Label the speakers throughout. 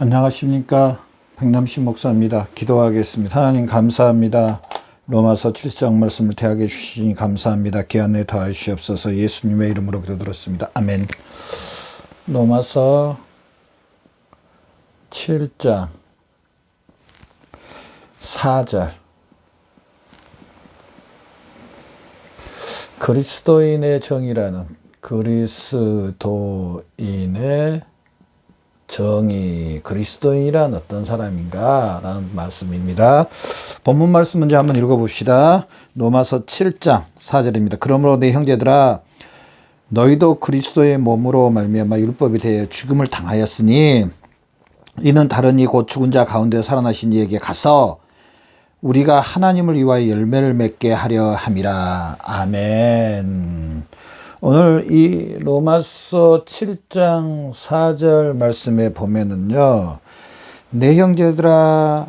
Speaker 1: 안녕하십니까. 백남신 목사입니다. 기도하겠습니다. 하나님 감사합니다. 로마서 7장 말씀을 대하게 주시니 감사합니다. 기한에 더하시옵소서. 예수님의 이름으로 기도드렸습니다. 아멘. 로마서 7장 4절 그리스도인의 정의라는 그리스도인의 정의, 그리스도인이란 어떤 사람인가? 라는 말씀입니다. 본문 말씀 먼저 한번 읽어봅시다. 로마서 7장 4절입니다. 그러므로 내 형제들아, 너희도 그리스도의 몸으로 말미암아 율법에 대해 죽음을 당하였으니 이는 다른 이 곧 죽은 자 가운데 살아나신 이에게 가서 우리가 하나님을 위하여 열매를 맺게 하려 함이라. 아멘. 오늘 이 로마서 7장 4절 말씀에 보면은요, 내 형제들아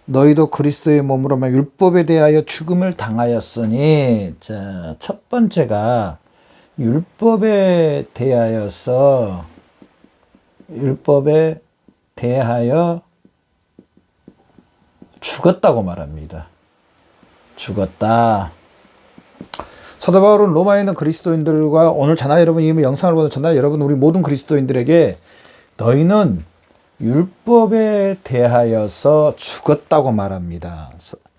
Speaker 1: 너희도 그리스도의 몸으로만 율법에 대하여 죽음을 당하였으니, 자, 첫 번째가 율법에 대하여 죽었다고 말합니다. 죽었다. 사도 바울은 로마에 있는 그리스도인들과 오늘 자나 여러분, 이 영상을 보는 자나 여러분, 우리 모든 그리스도인들에게 너희는 율법에 대하여서 죽었다고 말합니다.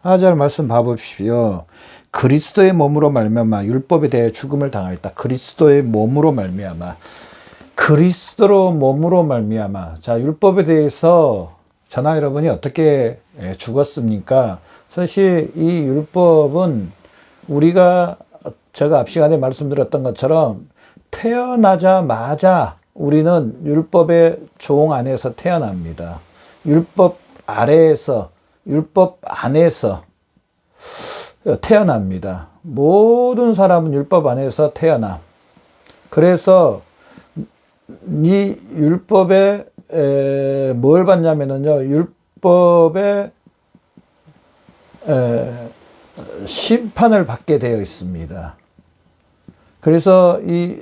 Speaker 1: 4절 말씀 봐보십시오. 그리스도의 몸으로 말미암아 율법에 대해 죽음을 당하였다. 그리스도의 몸으로 말미암아. 그리스도로 몸으로 말미암아. 자, 율법에 대해서 자나 여러분이 어떻게 죽었습니까? 사실 이 율법은 제가 앞 시간에 말씀드렸던 것처럼 태어나자마자 우리는 율법의 종 안에서 태어납니다. 율법 아래에서, 율법 안에서 태어납니다. 모든 사람은 율법 안에서 태어나. 그래서 이 율법에 뭘 받냐면요, 율법에 심판을 받게 되어 있습니다. 그래서 이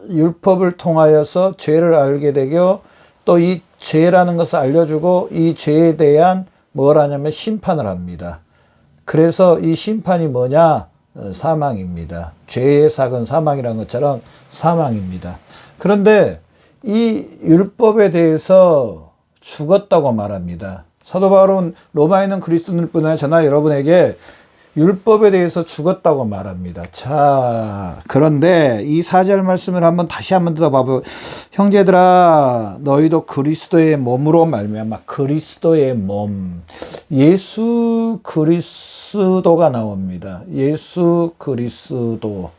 Speaker 1: 율법을 통하여서 죄를 알게 되고 또 이 죄라는 것을 알려주고 이 죄에 대한 뭘 하냐면 심판을 합니다. 그래서 이 심판이 뭐냐? 사망입니다. 죄의 삭은 사망이라는 것처럼 사망입니다. 그런데 이 율법에 대해서 죽었다고 말합니다. 사도 바울은 로마에 있는 그리스도인뿐 아니라 저나 여러분에게 율법에 대해서 죽었다고 말합니다. 자, 그런데 이 4절 말씀을 다시 한번 들어봐요. 형제들아, 너희도 그리스도의 몸으로 말미암아. 그리스도의 몸. 예수 그리스도가 나옵니다. 예수 그리스도.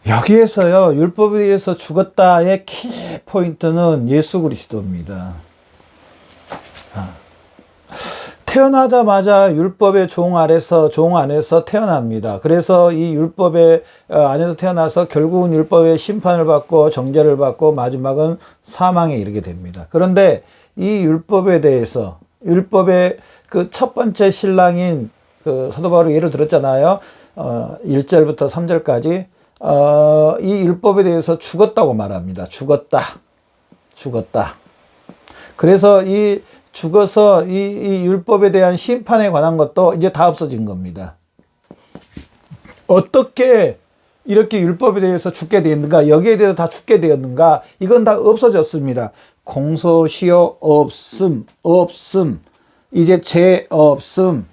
Speaker 1: 여기에서요, 율법에 의해서 죽었다의 키 포인트는 예수 그리스도입니다. 태어나자마자 율법의 종 안에서 태어납니다. 그래서 이 율법의 안에서 태어나서 결국은 율법의 심판을 받고 정죄를 받고 마지막은 사망에 이르게 됩니다. 그런데 이 율법에 대해서, 율법의 그 첫 번째 신랑인 그 사도 바울이 예를 들었잖아요. 1절부터 3절까지 이 율법에 대해서 죽었다고 말합니다. 죽었다. 그래서 죽어서 이 율법에 대한 심판에 관한 것도 이제 다 없어진 겁니다. 어떻게 이렇게 율법에 대해서 죽게 되었는가? 여기에 대해서 다 죽게 되었는가? 이건 다 없어졌습니다. 공소시효 없음. 이제 죄 없음.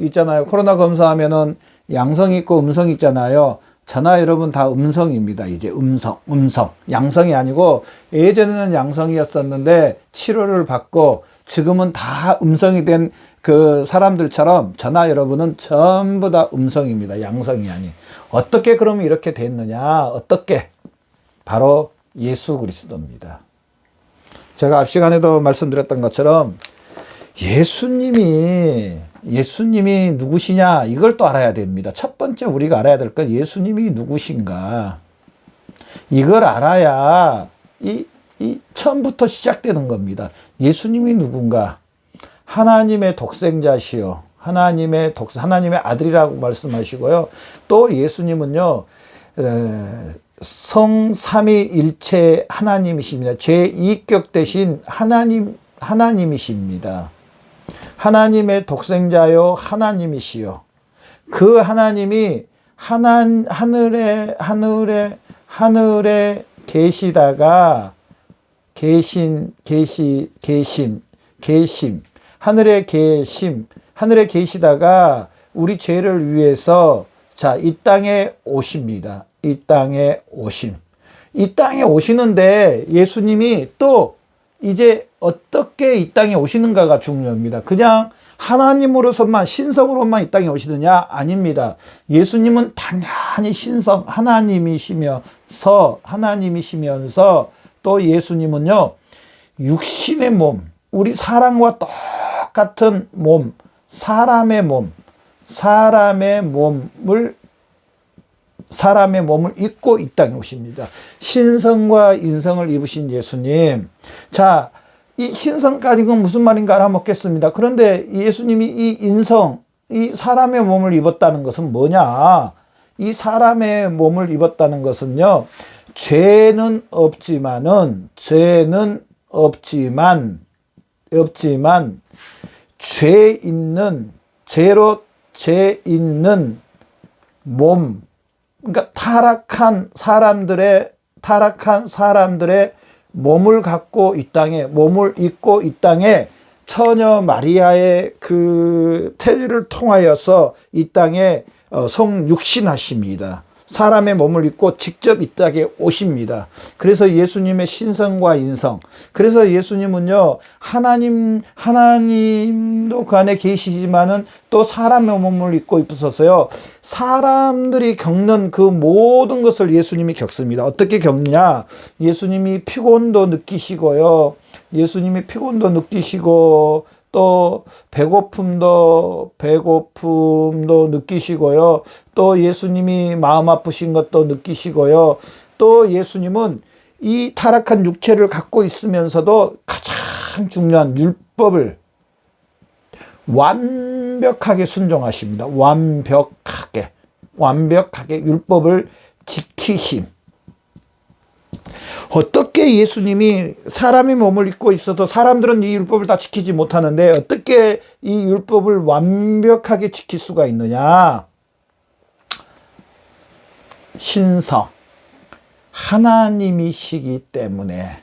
Speaker 1: 있잖아요. 코로나 검사하면은 양성 있고 음성 있잖아요. 저나 여러분 다 음성입니다. 이제 음성. 양성이 아니고 예전에는 양성이었었는데 치료를 받고 지금은 다 음성이 된 그 사람들처럼 저나 여러분은 전부 다 음성입니다. 양성이 아닌. 어떻게 그러면 이렇게 됐느냐? 어떻게? 바로 예수 그리스도입니다. 제가 앞 시간에도 말씀드렸던 것처럼 예수님이 누구시냐? 이걸 또 알아야 됩니다. 첫 번째 우리가 알아야 될 건 예수님이 누구신가? 이걸 알아야 이 처음부터 시작되는 겁니다. 예수님이 누군가? 하나님의 독생자시요. 하나님의 아들이라고 말씀하시고요. 또 예수님은요, 성삼위일체 하나님이십니다. 제2격 대신 하나님이십니다. 하나님의 독생자요 하나님이시요. 그 하나님이 하늘에 계시다가 하늘에 계시다가 우리 죄를 위해서 자, 이 땅에 오십니다. 이 땅에 오시는데 예수님이 또 이제 어떻게 이 땅에 오시는가가 중요합니다. 그냥 하나님으로서만 신성으로만 이 땅에 오시느냐? 아닙니다. 예수님은 당연히 신성 하나님이시면서 또 예수님은요 육신의 몸, 우리 사람과 똑같은 몸, 사람의 몸을 입고 이 땅에 오십니다. 신성과 인성을 입으신 예수님. 자, 이 신성까지 건 무슨 말인가 알아먹겠습니다. 그런데 예수님이 이 인성, 이 사람의 몸을 입었다는 것은 뭐냐? 이 사람의 몸을 입었다는 것은요, 죄는 없지만 죄 있는 몸, 그러니까 타락한 사람들의 몸을 갖고 몸을 입고 이 땅에 처녀 마리아의 그 태를 통하여서 이 땅에 성육신하십니다. 사람의 몸을 입고 직접 이 땅에 오십니다. 그래서 예수님의 신성과 인성. 그래서 예수님은요, 하나님도 그 안에 계시지만은 또 사람의 몸을 입고 입으셔서요, 사람들이 겪는 그 모든 것을 예수님이 겪습니다. 어떻게 겪느냐? 예수님이 피곤도 느끼시고요. 또 배고픔도 느끼시고요. 또 예수님이 마음 아프신 것도 느끼시고요. 또 예수님은 이 타락한 육체를 갖고 있으면서도 가장 중요한 율법을 완벽하게 순종하십니다. 완벽하게 율법을 지키심. 어떻게 예수님이 사람의 몸을 입고 있어도 사람들은 이 율법을 다 지키지 못하는데 어떻게 이 율법을 완벽하게 지킬 수가 있느냐? 신성 하나님이시기 때문에,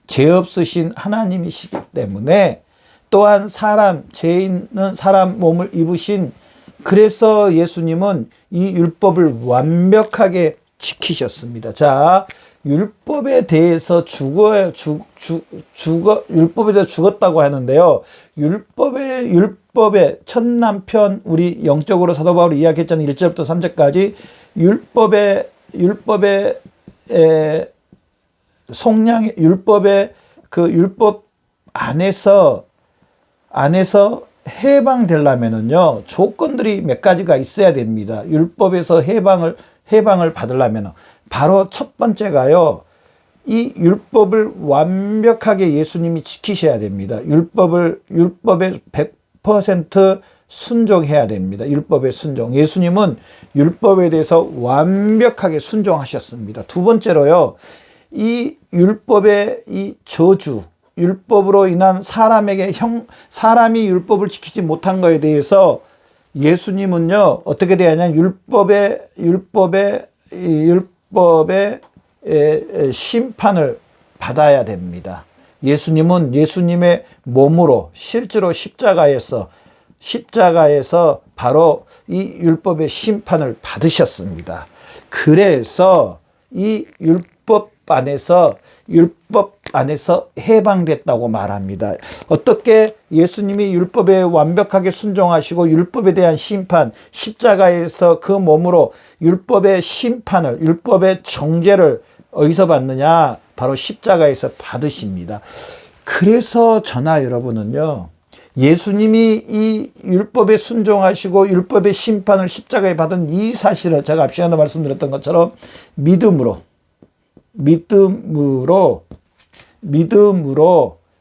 Speaker 1: 죄 없으신 하나님이시기 때문에, 또한 죄 있는 사람 몸을 입으신, 그래서 예수님은 이 율법을 완벽하게 지키셨습니다. 자, 율법에 대해서 율법에 대해서 죽었다고 하는데요. 율법의 첫 남편, 우리 영적으로 사도 바울이 이야기했잖아요. 1절부터 3절까지 율법의 그 율법 안에서 해방되려면은요, 조건들이 몇 가지가 있어야 됩니다. 율법에서 해방을 받으려면 바로 첫 번째가요, 이 율법을 완벽하게 예수님이 지키셔야 됩니다. 율법에 100% 순종해야 됩니다. 율법의 순종. 예수님은 율법에 대해서 완벽하게 순종하셨습니다. 두 번째로요, 이 율법의 이 저주, 율법으로 인한 사람이 율법을 지키지 못한 것에 대해서 예수님은요, 어떻게 되냐면 율법의 심판을 받아야 됩니다. 예수님은 예수님의 몸으로 실제로 십자가에서 바로 이 율법의 심판을 받으셨습니다. 그래서 이 율법 안에서 해방됐다고 말합니다. 어떻게 예수님이 율법에 완벽하게 순종하시고 율법에 대한 심판, 십자가에서 그 몸으로 율법의 정죄를 어디서 받느냐? 바로 십자가에서 받으십니다. 그래서 저나 여러분은요, 예수님이 이 율법에 순종하시고 율법의 심판을 십자가에 받은 이 사실을 제가 앞 시간에 말씀드렸던 것처럼 믿음으로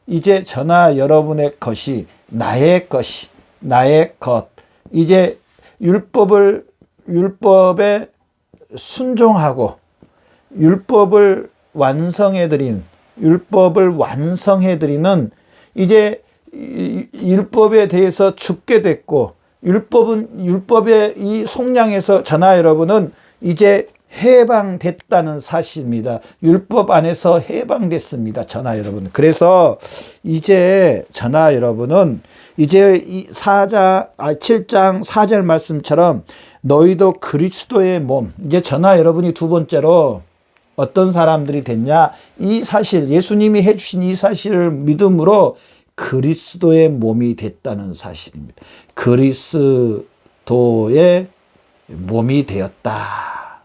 Speaker 1: 이제 저나 여러분의 것이 나의 것, 이제 율법의 순종하고 율법을 완성해드리는 이제 율법에 대해서 죽게 됐고 율법의 이 속량에서 저나 여러분은 이제 해방됐다는 사실입니다. 율법 안에서 해방됐습니다. 저나 여러분. 그래서 이제 저나 여러분은 이제 이 7장 4절 말씀처럼 너희도 그리스도의 몸. 이제 저나 여러분이 두 번째로 어떤 사람들이 됐냐? 이 사실, 예수님이 해주신 이 사실을 믿음으로 그리스도의 몸이 됐다는 사실입니다. 그리스도의 몸이 되었다.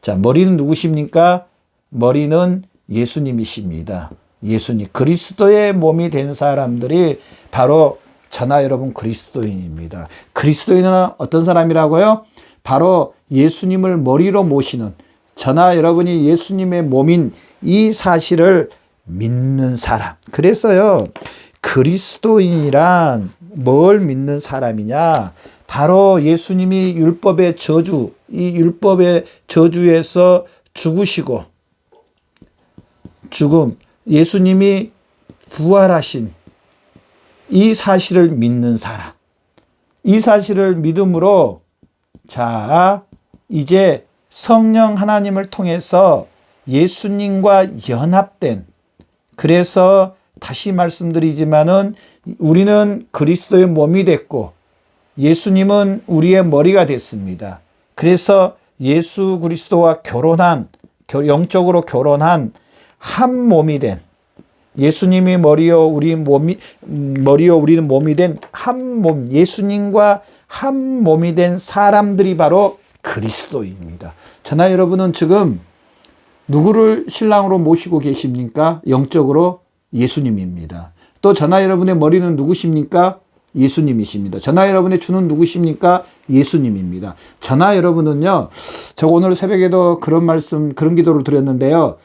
Speaker 1: 자, 머리는 누구십니까? 머리는 예수님이십니다. 예수님. 그리스도의 몸이 된 사람들이 바로 저나 여러분 그리스도인입니다. 그리스도인은 어떤 사람이라고요? 바로 예수님을 머리로 모시는 저나 여러분이 예수님의 몸인 이 사실을 믿는 사람. 그래서요, 그리스도인이란 뭘 믿는 사람이냐? 바로 예수님이 율법의 저주, 이 율법의 저주에서 죽으시고 죽음, 예수님이 부활하신 이 사실을 믿는 사람. 이 사실을 믿음으로 자, 이제 성령 하나님을 통해서 예수님과 연합된, 그래서 다시 말씀드리지만은 우리는 그리스도의 몸이 됐고 예수님은 우리의 머리가 됐습니다. 그래서 예수 그리스도와 영적으로 결혼한 한 몸이 된, 예수님이 머리요 우리는 몸이 된 한 몸, 예수님과 한 몸이 된 사람들이 바로 그리스도입니다. 저나 여러분은 지금 누구를 신랑으로 모시고 계십니까? 영적으로 예수님입니다. 또 저나 여러분의 머리는 누구십니까? 예수님이십니다. 저나 여러분의 주는 누구십니까? 예수님입니다. 저나 여러분은요, 저 오늘 새벽에도 그런 기도를 드렸는데요.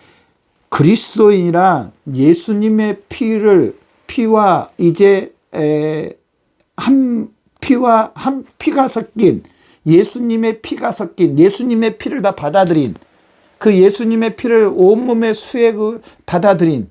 Speaker 1: 그리스도인이라 예수님의 피와 이제 한 피가 섞인, 예수님의 피가 섞인, 예수님의 피를 다 받아들인, 그 예수님의 피를 온몸에 수액을 받아들인,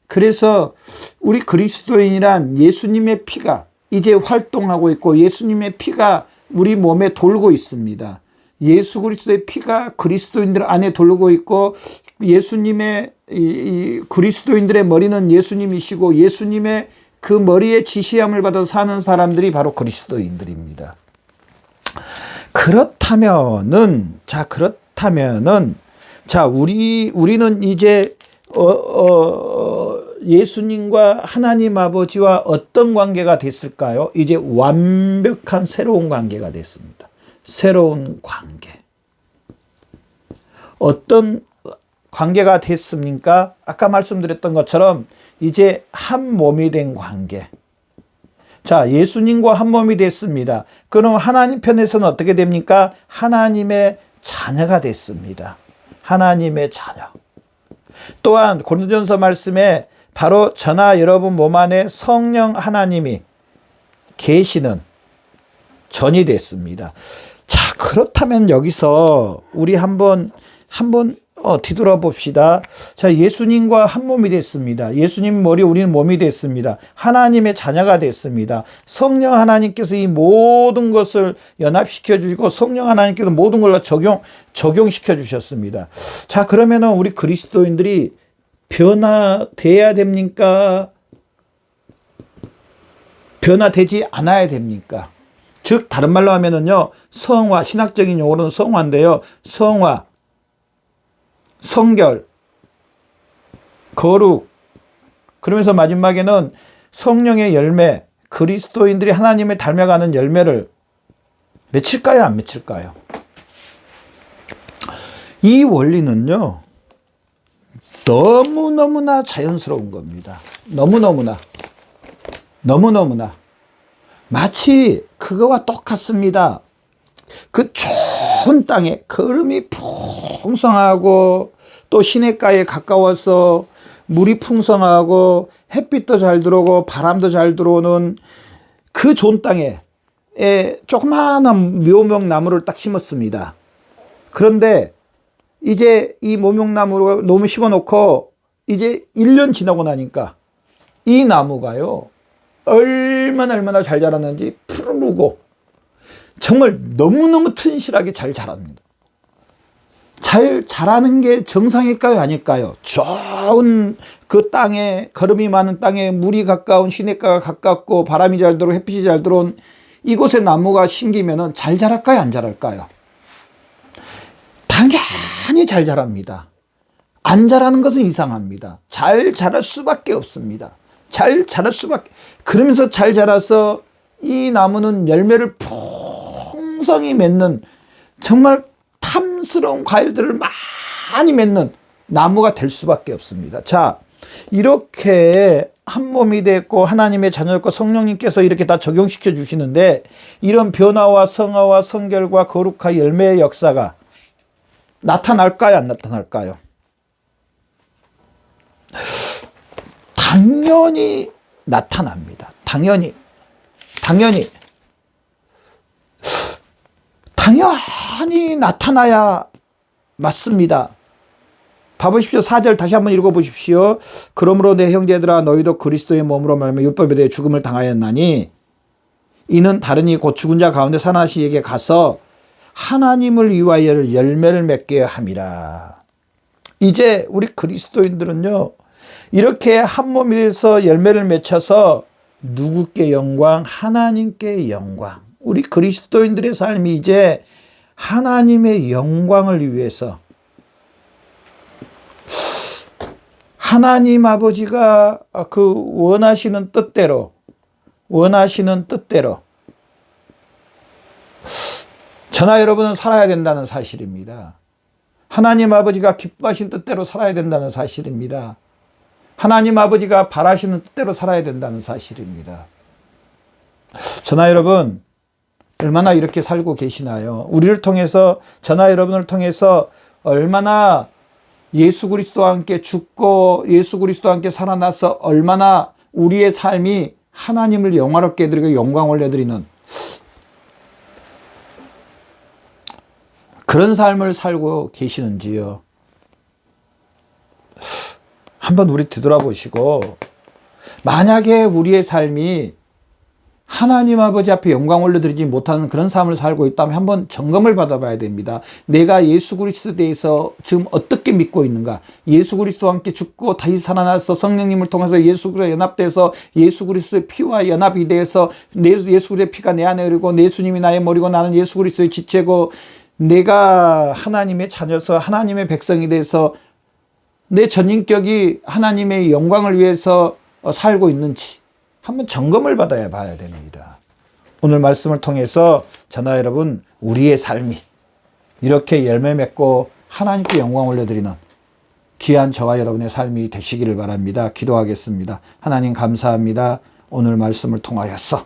Speaker 1: 그래서 우리 그리스도인이란 예수님의 피가 이제 활동하고 있고 예수님의 피가 우리 몸에 돌고 있습니다. 예수 그리스도의 피가 그리스도인들 안에 돌고 있고 예수님의 이 그리스도인들의 머리는 예수님이시고 예수님의 그 머리에 지시함을 받아 사는 사람들이 바로 그리스도인들입니다. 그렇다면은 우리는 이제 예수님과 하나님 아버지와 어떤 관계가 됐을까요? 이제 완벽한 새로운 관계가 됐습니다. 새로운 관계. 어떤 관계가 됐습니까? 아까 말씀드렸던 것처럼 이제 한 몸이 된 관계. 자, 예수님과 한 몸이 됐습니다. 그럼 하나님 편에서는 어떻게 됩니까? 하나님의 자녀가 됐습니다. 하나님의 자녀. 또한 고린도전서 말씀에 바로 저나 여러분 몸 안에 성령 하나님이 계시는 전이 됐습니다. 자, 그렇다면 여기서 우리 한번 뒤돌아봅시다. 자, 예수님과 한 몸이 됐습니다. 예수님 머리, 우리는 몸이 됐습니다. 하나님의 자녀가 됐습니다. 성령 하나님께서 이 모든 것을 연합시켜 주시고 성령 하나님께서 모든 걸 적용시켜 주셨습니다. 자, 그러면은 우리 그리스도인들이 변화돼야 됩니까? 변화되지 않아야 됩니까? 즉 다른 말로 하면은요, 성화, 신학적인 용어로는 성화인데요. 성화, 성결, 거룩, 그러면서 마지막에는 성령의 열매, 그리스도인들이 하나님을 닮아가는 열매를 맺힐까요? 안 맺힐까요? 이 원리는요, 너무너무나 자연스러운 겁니다. 너무너무나. 마치 그거와 똑같습니다. 그 좋은 땅에 거름이 풍성하고 또 시냇가에 가까워서 물이 풍성하고 햇빛도 잘 들어오고 바람도 잘 들어오는 그 좋은 땅에 조그마한 묘목나무를 딱 심었습니다. 그런데 이제 이 모명나무로 너무 심어놓고 이제 1년 지나고 나니까 이 나무가요, 얼마나 잘 자랐는지 푸르르고 정말 너무너무 튼실하게 잘 자랍니다. 잘 자라는 게 정상일까요? 아닐까요? 좋은 그 땅에, 거름이 많은 땅에 물이 가까운 시냇가가 가깝고 바람이 잘 들어오고 햇빛이 잘 들어온 이곳에 나무가 심기면은 잘 자랄까요? 안 자랄까요? 당연히 잘 자랍니다. 안 자라는 것은 이상합니다. 잘 자랄 수밖에 없습니다. 잘 자랄 수밖에. 그러면서 잘 자라서 이 나무는 열매를 풍성히 맺는 정말 탐스러운 과일들을 많이 맺는 나무가 될 수밖에 없습니다. 자, 이렇게 한 몸이 됐고 하나님의 자녀였고 성령님께서 이렇게 다 적용시켜 주시는데 이런 변화와 성화와 성결과 거룩한 열매의 역사가 나타날까요? 안 나타날까요? 당연히 나타납니다. 당연히 나타나야 맞습니다. 봐보십시오. 4절 다시 한번 읽어보십시오. 그러므로 내 형제들아 너희도 그리스도의 몸으로 말하며 율법에 대해 죽음을 당하였나니 이는 다르니 곧 죽은 자 가운데 사나신 이에게 가서 하나님을 위하여 열매를 맺게 함이라. 이제 우리 그리스도인들은요, 이렇게 한 몸이 돼서 열매를 맺혀서 누구께 영광? 하나님께 영광. 우리 그리스도인들의 삶이 이제 하나님의 영광을 위해서 하나님 아버지가 그 원하시는 뜻대로 저나 여러분은 살아야 된다는 사실입니다. 하나님 아버지가 기뻐하신 뜻대로 살아야 된다는 사실입니다. 하나님 아버지가 바라시는 뜻대로 살아야 된다는 사실입니다. 저나 여러분 얼마나 이렇게 살고 계시나요? 우리를 통해서, 저나 여러분을 통해서 얼마나 예수 그리스도와 함께 죽고 예수 그리스도와 함께 살아나서 얼마나 우리의 삶이 하나님을 영화롭게 해드리고 영광 올려드리는 그런 삶을 살고 계시는지요? 한번 우리 뒤돌아보시고, 만약에 우리의 삶이 하나님 아버지 앞에 영광 올려드리지 못하는 그런 삶을 살고 있다면 한번 점검을 받아봐야 됩니다. 내가 예수 그리스도에 대해서 지금 어떻게 믿고 있는가? 예수 그리스도와 함께 죽고 다시 살아나서 성령님을 통해서 예수 그리스도와 연합돼서 예수 그리스도의 피와 연합이 돼서 예수 그리스도의 피가 내 안에 흐르고 예수님이 나의 머리고 나는 예수 그리스도의 지체고 내가 하나님의 자녀서 하나님의 백성이 돼서 내 전인격이 하나님의 영광을 위해서 살고 있는지 한번 점검을 봐야 됩니다. 오늘 말씀을 통해서 저나 여러분 우리의 삶이 이렇게 열매 맺고 하나님께 영광 올려드리는 귀한 저와 여러분의 삶이 되시기를 바랍니다. 기도하겠습니다. 하나님 감사합니다. 오늘 말씀을 통하여서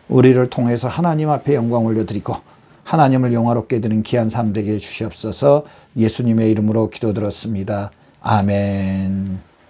Speaker 1: 우리를 통해서 하나님 앞에 영광 올려드리고 하나님을 영화롭게 드리는 귀한 삶 되게 해주시옵소서. 예수님의 이름으로 기도드렸습니다. 아멘.